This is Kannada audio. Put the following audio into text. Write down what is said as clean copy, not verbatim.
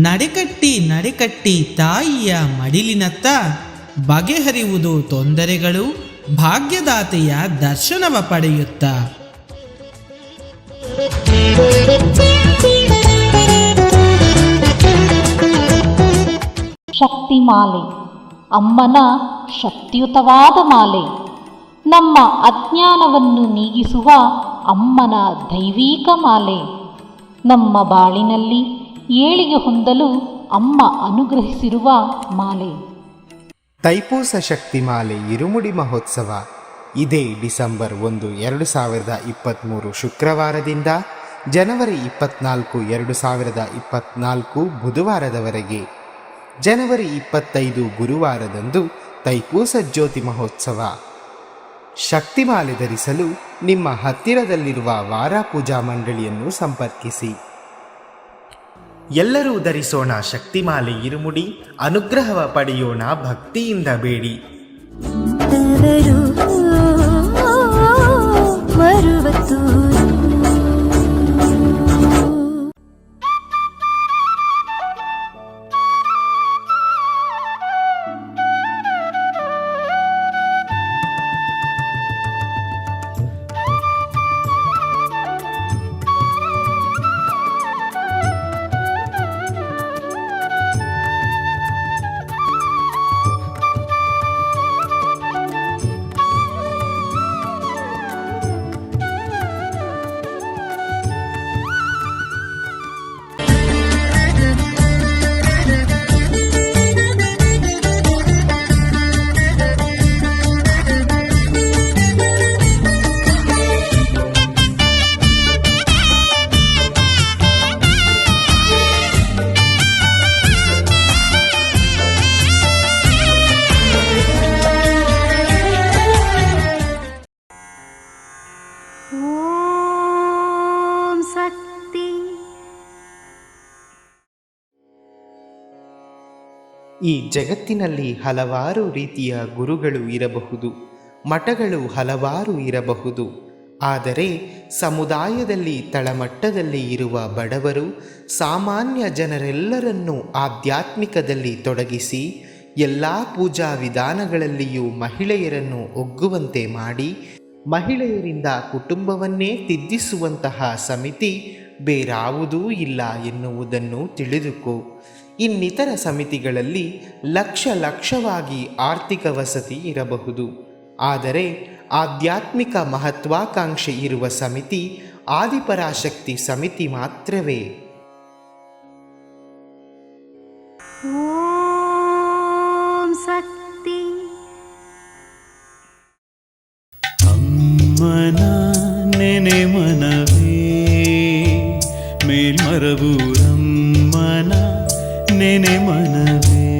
ನಡೆಕಟ್ಟಿ ನಡೆಕಟ್ಟಿ ತಾಯಿಯ ಮಡಿಲಿನತ್ತ ಬಗೆಹರಿಯುವುದು ತೊಂದರೆಗಳು ಭಾಗ್ಯದಾತೆಯ ದರ್ಶನವ ಪಡೆಯುತ್ತ. ಶಕ್ತಿಮಾಲೆ ಅಮ್ಮನ ಶಕ್ತಿಯುತವಾದ ಮಾಲೆ. ನಮ್ಮ ಅಜ್ಞಾನವನ್ನು ನೀಗಿಸುವ ಅಮ್ಮನ ದೈವೀಕ ಮಾಲೆ. ನಮ್ಮ ಬಾಳಿನಲ್ಲಿ ಏಳಿಗೆ ಹೊಂದಲು ಅಮ್ಮ ಅನುಗ್ರಹಿಸಿರುವ ಮಾಲೆ. ತೈಪೂಸ ಶಕ್ತಿಮಾಲೆ ಇರುಮುಡಿ ಮಹೋತ್ಸವ ಇದೇ ಡಿಸೆಂಬರ್ 1, 2023 ಶುಕ್ರವಾರದಿಂದ ಜನವರಿ 24, 2024 ಬುಧವಾರದವರೆಗೆ. ಜನವರಿ 25 ಗುರುವಾರದಂದು ತೈಪೂಸ ಜ್ಯೋತಿ ಮಹೋತ್ಸವ. ಶಕ್ತಿಮಾಲೆ ಧರಿಸಲು ನಿಮ್ಮ ಹತ್ತಿರದಲ್ಲಿರುವ ವಾರ ಪೂಜಾ ಮಂಡಳಿಯನ್ನು ಸಂಪರ್ಕಿಸಿ. ಎಲ್ಲರೂ ಧರಿಸೋಣ ಶಕ್ತಿಮಾಲೆ ಇರುಮುಡಿ, ಅನುಗ್ರಹವ ಪಡೆಯೋಣ ಭಕ್ತಿಯಿಂದ ಬೇಡಿ. ಈ ಜಗತ್ತಿನಲ್ಲಿ ಹಲವಾರು ರೀತಿಯ ಗುರುಗಳು ಇರಬಹುದು, ಮಠಗಳು ಹಲವಾರು ಇರಬಹುದು. ಆದರೆ ಸಮುದಾಯದಲ್ಲಿ ತಳಮಟ್ಟದಲ್ಲಿ ಇರುವ ಬಡವರು, ಸಾಮಾನ್ಯ ಜನರೆಲ್ಲರನ್ನೂ ಆಧ್ಯಾತ್ಮಿಕದಲ್ಲಿ ತೊಡಗಿಸಿ ಎಲ್ಲ ಪೂಜಾ ವಿಧಾನಗಳಲ್ಲಿಯೂ ಮಹಿಳೆಯರನ್ನು ಒಗ್ಗುವಂತೆ ಮಾಡಿ ಮಹಿಳೆಯರಿಂದ ಕುಟುಂಬವನ್ನೇ ತಿದ್ದಿಸುವಂತಹ ಸಮಿತಿ ಬೇರಾವುದೂ ಇಲ್ಲ ಎನ್ನುವುದನ್ನು ತಿಳಿದುಕೋ. ಇನ್ನಿತರ ಸಮಿತಿಗಳಲ್ಲಿ ಲಕ್ಷವಾಗಿ ಆರ್ಥಿಕ ವಸತಿ ಇರಬಹುದು, ಆದರೆ ಆಧ್ಯಾತ್ಮಿಕ ಮಹತ್ವಾಕಾಂಕ್ಷೆ ಇರುವ ಸಮಿತಿ ಆದಿಪರಾಶಕ್ತಿ ಸಮಿತಿ ಮಾತ್ರವೇ. ಓಂ ಶಕ್ತಿ. ಅಮ್ಮನ ನೆನೆ ಮನವೇ ಮೇಲ್ಮರಬೂರಮ್ಮನ ನೆನೆ ಮನವೇ.